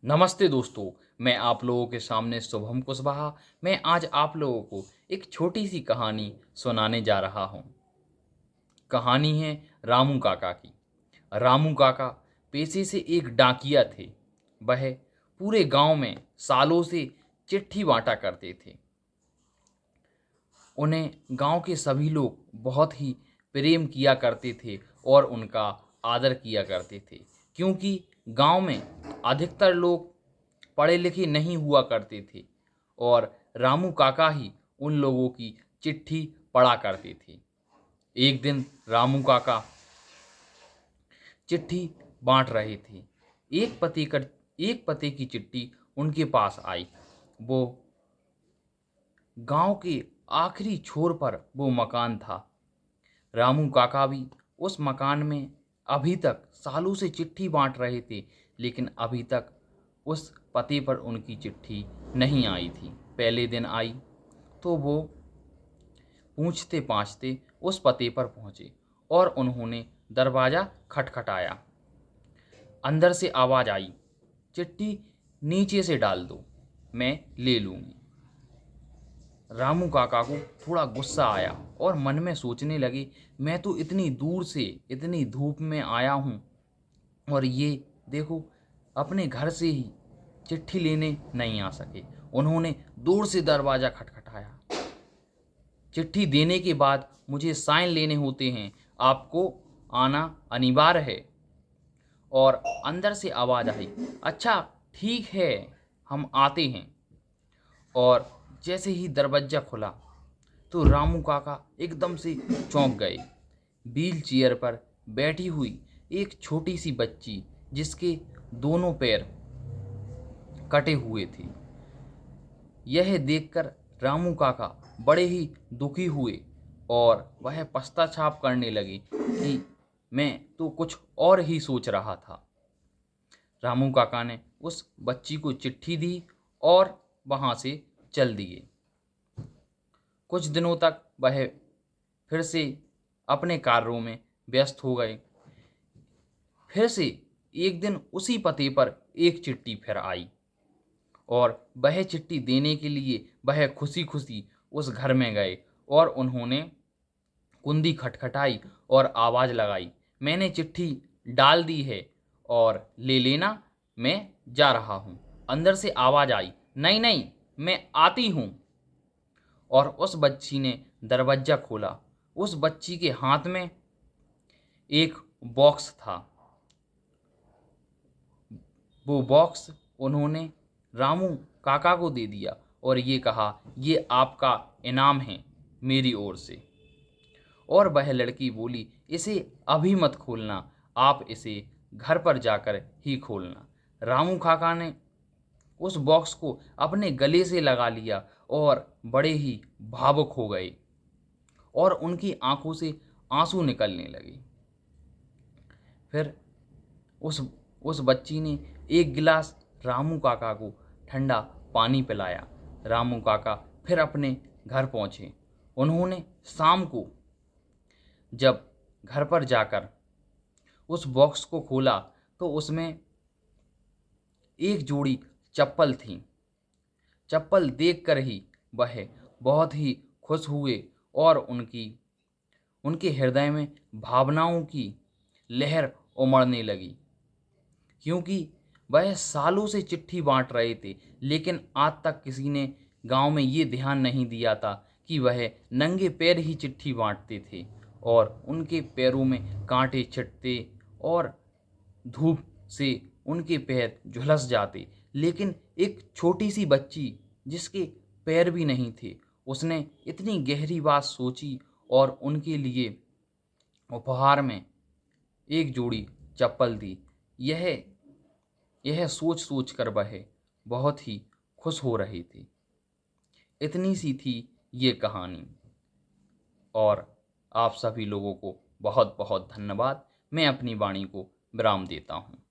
नमस्ते दोस्तों। मैं आप लोगों के सामने शुभम कुशवाहा। मैं आज आप लोगों को एक छोटी सी कहानी सुनाने जा रहा हूँ। कहानी है रामू काका की। रामू काका पेशे से एक डाकिया थे। वह पूरे गांव में सालों से चिट्ठी बांटा करते थे। उन्हें गांव के सभी लोग बहुत ही प्रेम किया करते थे और उनका आदर किया करते थे, क्योंकि गांव में अधिकतर लोग पढ़े लिखे नहीं हुआ करते थे और रामू काका ही उन लोगों की चिट्ठी पढ़ा करते थे। एक दिन रामू काका चिट्ठी बांट रहे थे। एक पते की चिट्ठी उनके पास आई। वो गांव के आखिरी छोर पर वो मकान था। रामू काका भी उस मकान में अभी तक सालों से चिट्ठी बांट रहे थे, लेकिन अभी तक उस पते पर उनकी चिट्ठी नहीं आई थी। पहले दिन आई तो वो पूछते पाछते उस पते पर पहुंचे और उन्होंने दरवाज़ा खटखटाया। अंदर से आवाज़ आई, चिट्ठी नीचे से डाल दो, मैं ले लूँगी। रामू काका को थोड़ा गुस्सा आया और मन में सोचने लगे, मैं तो इतनी दूर से इतनी धूप में आया हूँ और ये देखो अपने घर से ही चिट्ठी लेने नहीं आ सके। उन्होंने दूर से दरवाज़ा खटखटाया। चिट्ठी देने के बाद मुझे साइन लेने होते हैं, आपको आना अनिवार्य है। और अंदर से आवाज़ आई, अच्छा ठीक है, हम आते हैं। और जैसे ही दरवाजा खुला तो रामू काका एकदम से चौंक गए। व्हील चेयर पर बैठी हुई एक छोटी सी बच्ची, जिसके दोनों पैर कटे हुए थे। यह देखकर रामू काका बड़े ही दुखी हुए और वह पश्चाताप करने लगे कि मैं तो कुछ और ही सोच रहा था। रामू काका ने उस बच्ची को चिट्ठी दी और वहाँ से चल दिए। कुछ दिनों तक वह फिर से अपने कार्यों में व्यस्त हो गए। फिर से एक दिन उसी पते पर एक चिट्ठी फिर आई और वह चिट्ठी देने के लिए वह खुशी खुशी उस घर में गए और उन्होंने कुंडी खटखटाई और आवाज़ लगाई, मैंने चिट्ठी डाल दी है और ले लेना, मैं जा रहा हूँ। अंदर से आवाज़ आई, नहीं नहीं, मैं आती हूँ। और उस बच्ची ने दरवाज़ा खोला। उस बच्ची के हाथ में एक बॉक्स था। वो बॉक्स उन्होंने रामू काका को दे दिया और ये कहा, ये आपका इनाम है मेरी ओर से। और वह लड़की बोली, इसे अभी मत खोलना, आप इसे घर पर जाकर ही खोलना। रामू काका ने उस बॉक्स को अपने गले से लगा लिया और बड़े ही भावुक हो गए और उनकी आंखों से आंसू निकलने लगे। फिर उस बच्ची ने एक गिलास रामू काका को ठंडा पानी पिलाया। रामू काका फिर अपने घर पहुंचे। उन्होंने शाम को जब घर पर जाकर उस बॉक्स को खोला तो उसमें एक जोड़ी चप्पल थी। चप्पल देखकर ही वह बहुत ही खुश हुए और उनके हृदय में भावनाओं की लहर उमड़ने लगी, क्योंकि वह सालों से चिट्ठी बांट रहे थे, लेकिन आज तक किसी ने गांव में ये ध्यान नहीं दिया था कि वह नंगे पैर ही चिट्ठी बांटते थे और उनके पैरों में कांटे छिटते और धूप से उनके पैर झुलस जाते। लेकिन एक छोटी सी बच्ची, जिसके पैर भी नहीं थे, उसने इतनी गहरी बात सोची और उनके लिए उपहार में एक जोड़ी चप्पल दी। यह यह सोच सोच कर वह बहुत ही खुश हो रही थी। इतनी सी थी ये कहानी और आप सभी लोगों को बहुत बहुत धन्यवाद। मैं अपनी वाणी को विराम देता हूँ।